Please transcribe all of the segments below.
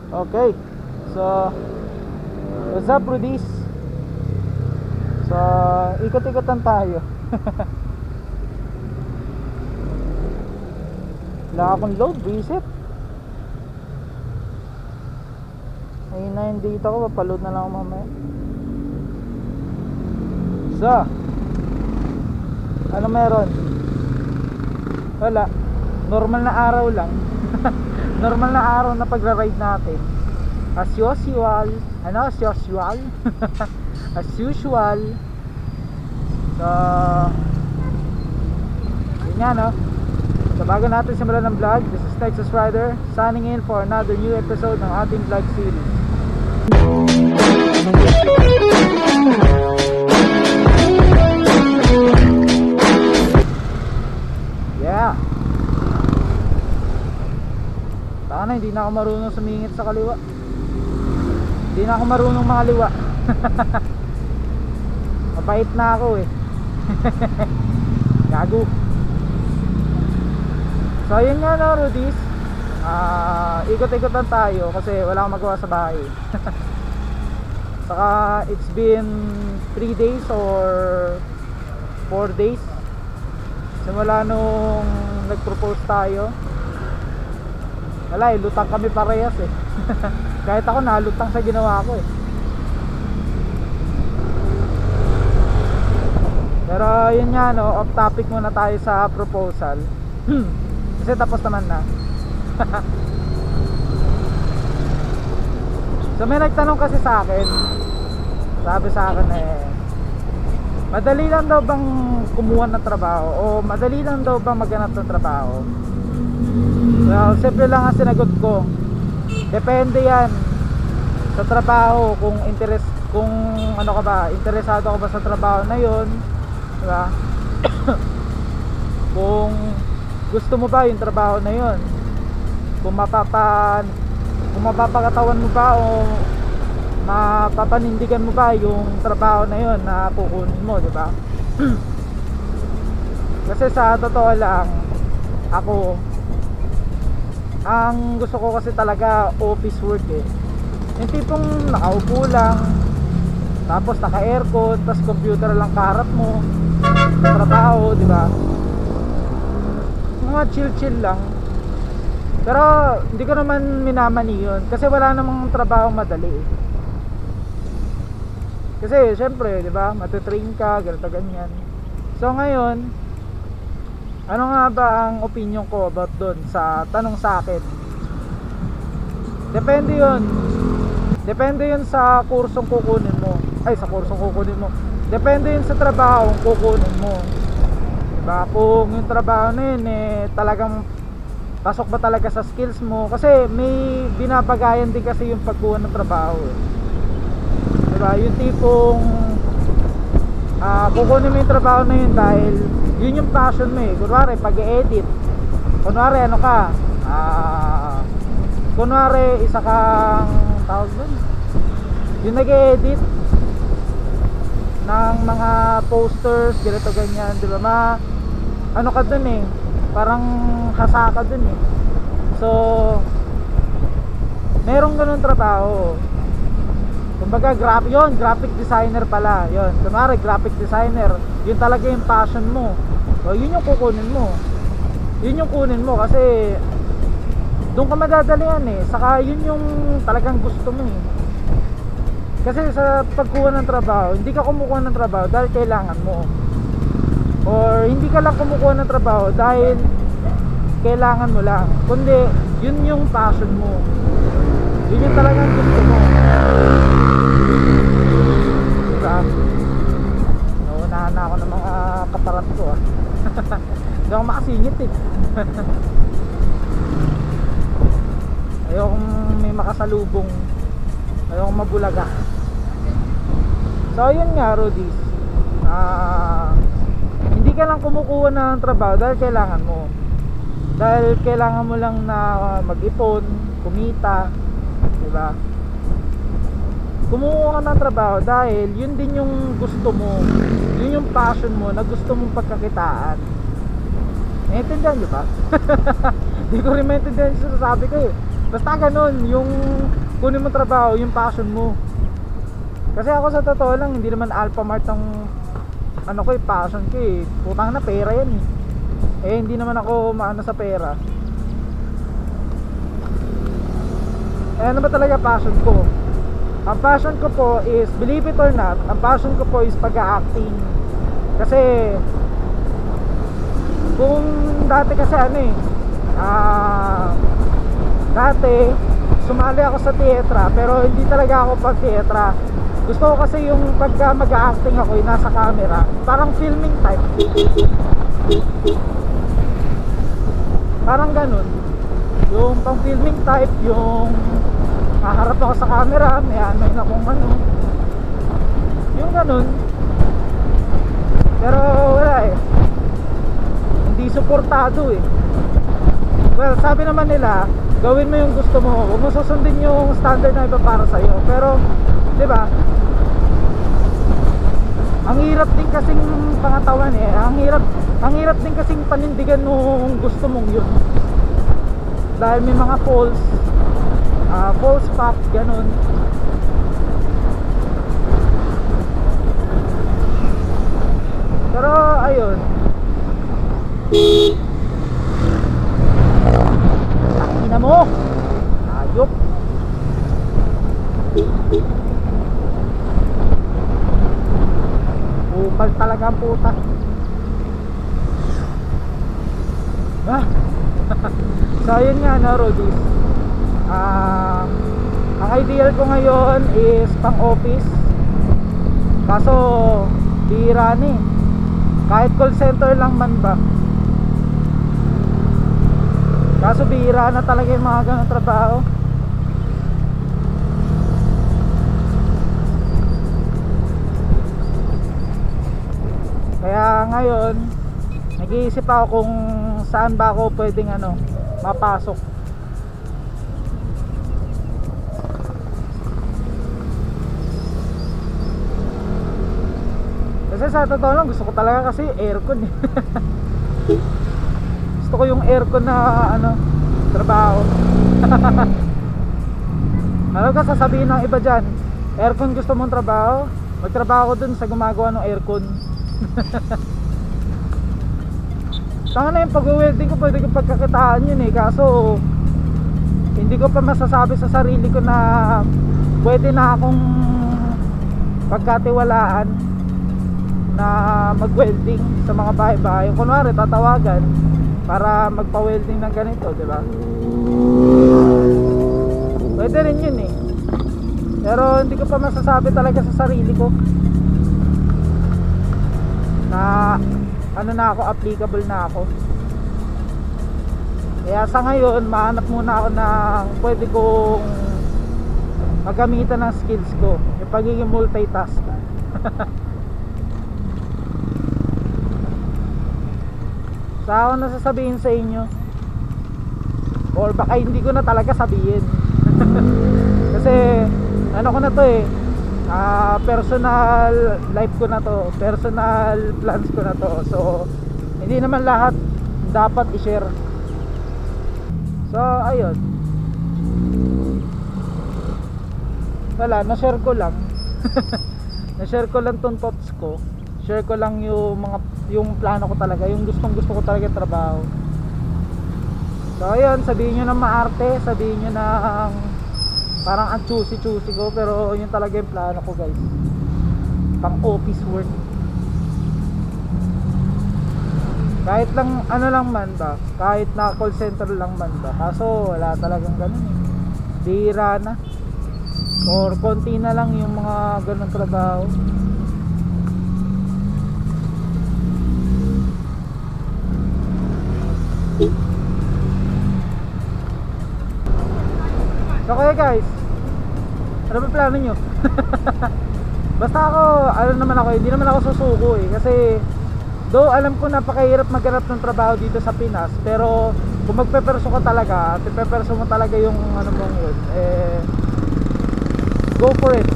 Okay. So, what's up, Rudies? So, ikot-ikotan tayo. Wala akong load, visit. Ayun na yung data ko, papaload na lang ako mamaya. So, ano meron? Wala. Normal na araw lang. Normal na araw na pagra-ride natin. As usual. Ano? As usual? As usual. So, yun nga, no? So, bago natin simulan ng vlog, this is Texas Rider signing in for another new episode ng ating vlog series. Yeah. Sana hindi na ako marunong sumingit sa kaliwa. Hindi na ako marunong makaliwa. Mabait na ako eh. Gago. So ayun nga, no, Rudies. Ikot-ikotan tayo kasi wala akong magawa sa bahay. Saka it's been 3 days or 4 days simula nung nag-propose tayo. Wala eh, lutang kami parehas eh. Kahit ako nalutang sa ginawa ko eh. Pero yun nga, no, off topic muna tayo sa proposal. Kasi tapos naman na. So may nagtanong kasi sa akin. Sabi sa akin eh, madali lang daw bang kumuha ng trabaho o madali lang daw bang maghanap ng trabaho? Well, simple lang ang sinagot ko. Depende yan sa trabaho, kung ano ka ba, interesado ka ba sa trabaho na yon, diba? Kung gusto mo ba yung trabaho na yon, kung mapapakatawan mo ba o mapapanindigan mo ba yung trabaho na yon na kukunin mo, diba? Kasi sa totoo lang, ako, ang gusto ko kasi talaga office work eh. Yung tipong nakaupo lang, tapos naka aircon, tapos computer lang kaharap mo sa trabaho, di ba? Mga chill lang. Pero hindi ko naman minamani yun kasi wala namang trabaho madali eh. Kasi syempre, di ba, matutrain ka, ganito ganyan. So ngayon, ano nga ba ang opinion ko about doon sa tanong sa akin? Depende yun. Depende yun sa kursong kukunin mo. Ay, sa kursong kukunin mo. Depende yun sa trabaho kukunin mo. Diba? Kung yung trabaho na yun eh, talagang pasok ba talaga sa skills mo? Kasi may binabagayan din kasi yung pagkuha ng trabaho eh. Diba? Yung tipong kukunin mo yung trabaho na yun dahil yun yung passion mo eh. Kunwari pag-edit, kunwari ano ka, kunwari isa kang tawag dun, yung nag-edit ng mga posters, ganito ganyan, di ba? Ano ka dun eh, parang hasa ka dun eh. So merong ganun trabaho. Kumbaga graphic designer pala. Yun, kunwari graphic designer, yun talaga yung passion mo. So yun yung kukunin mo. Yun yung kunin mo kasi doon ka madadalian eh. Saka yun yung talagang gusto mo eh. Kasi sa pagkuha ng trabaho, hindi ka kumukuha ng trabaho dahil kailangan mo. Or hindi ka lang kumukuha ng trabaho dahil kailangan mo lang. Kundi yun yung passion mo. Yun yung talagang gusto mo. Diba? Naunahan na ako ng mga kaparat ko ah. Hindi ako makasingit eh. Ayokong may makasalubong, ayokong mabulaga. So yun nga, Rudies, hindi ka lang kumukuha ng trabaho dahil kailangan mo. Dahil kailangan mo lang na mag-ipon, kumita, diba? Kumuha ka ng trabaho dahil yun din yung gusto mo, yun yung passion mo na gusto mong pagkakitaan. Naiintindihan nyo ba? Hindi ko rin maintindihan yung sinasabi ko eh. Basta ganun, yung kunin mo trabaho, yung passion mo. Kasi ako sa totoo lang, hindi naman Alphamart ang ano ko passion ko putang na pera yan hindi naman ako maano sa pera. Ano ba talaga passion ko? Ang passion ko po is, believe it or not, ang passion ko po is pag-acting. Kasi kung dati kasi dati sumali ako sa theater, pero hindi talaga ako pag theater. Gusto ko kasi yung pagka mag-acting ako nasa camera, parang filming type. Parang ganun. Yung pang filming type, yung haharap ako sa camera, may akong yung ganun. Pero wala hindi suportado Well, sabi naman nila, gawin mo yung gusto mo, huwag mo susundin yung standard na iba para sa'yo. Pero, di ba, ang hirap din kasing pangatawan ang hirap din kasing panindigan nung gusto mong yun. Dahil may mga false fact, ganun. Pero ayun, takina mo ayop. Upal talaga ang puta. So yun nga Rodis, ang ideal ko ngayon is pang office. Kaso bihira kahit call center lang man ba. Kaso bihira na talaga yung mga ganong trabaho. Kaya ngayon nag-iisip ako kung saan ba ako pwedeng mapasok. Kasi sa totoo lang, gusto ko talaga kasi aircon Gusto ko yung aircon na trabaho. Alam ka, sasabihin ng iba dyan, aircon gusto mong trabaho? Magtrabaho ko dun sa gumagawa ng aircon. Tanga na yung pag-welding ko, pwede ko pagkakitaan yun kaso hindi ko pa masasabi sa sarili ko na pwede na akong pagkatiwalaan na mag-welding sa mga bahay-bahay. Kunwari tatawagan para magpa-welding ng ganito, di ba? Pwede rin yun pero hindi ko pa masasabi talaga sa sarili ko na na ako, applicable na ako. Kaya sa ngayon, mahanap muna ako ng pwede kong magamitan ng skills ko, yung pagiging multitask. Sa ako nasasabihin sa inyo, or baka hindi ko na talaga sabihin. Kasi ko na to personal life ko na to, personal plans ko na to. So hindi naman lahat dapat i-share. So ayun, wala, na-share ko lang. Na-share ko lang tong thoughts ko. Share ko lang yung plano ko talaga, yung gusto ko talaga trabaho. So ayun, sabihin nyo na maarte, sabihin nyo na parang ang choosy ko, pero yun talaga yung plano ko guys, pang office work. Kahit lang lang man ba, kahit na call center lang man ba, kaso wala talagang ganun bihira na, or konti na lang yung mga ganun trabaho. So kaya guys, ano ba plano nyo? Basta ako, hindi naman ako susuko kasi though alam ko napakahirap maghanap ng trabaho dito sa Pinas, pero kung magpeperso ka talaga, pipeperso mo talaga yung mong yun, go for it.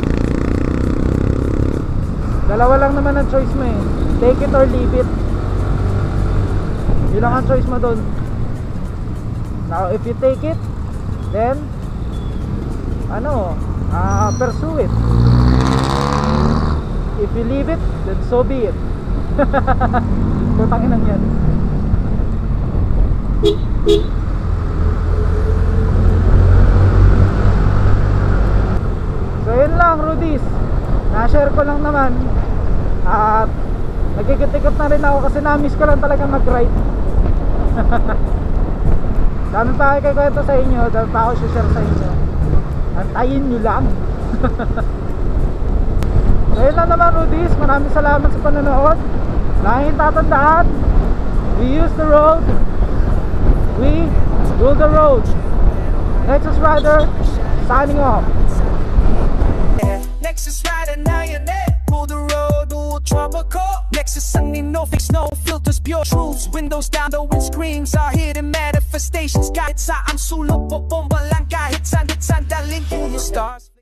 Dalawa lang naman ang choice mo take it or leave it. Yun lang ang choice mo dun. Now if you take it, then pursue it. If you leave it, then so be it. Tutangin lang yan. So yun lang, Rudies, na-share ko lang naman. At nagkikit-ikot na rin ako kasi na-miss ko lang talaga mag-ride. Dami pa kayo kwento sa inyo, dami pa ako share sa inyo. Antayin nyo lang. So yun lang naman, Rudies, maraming salamat sa panonood. Laging tatandaan, we use the road, we rule the road. Nexus Rider, signing off. Nexus Rider, now you're there. Rule the road, ultra core. Nexus sunny, no fix, no filters, pure truths. Windows down, the windscreens are hidden manifestations. Kahit saan sulok po bomba lang, kahit saan dalhin through the stars.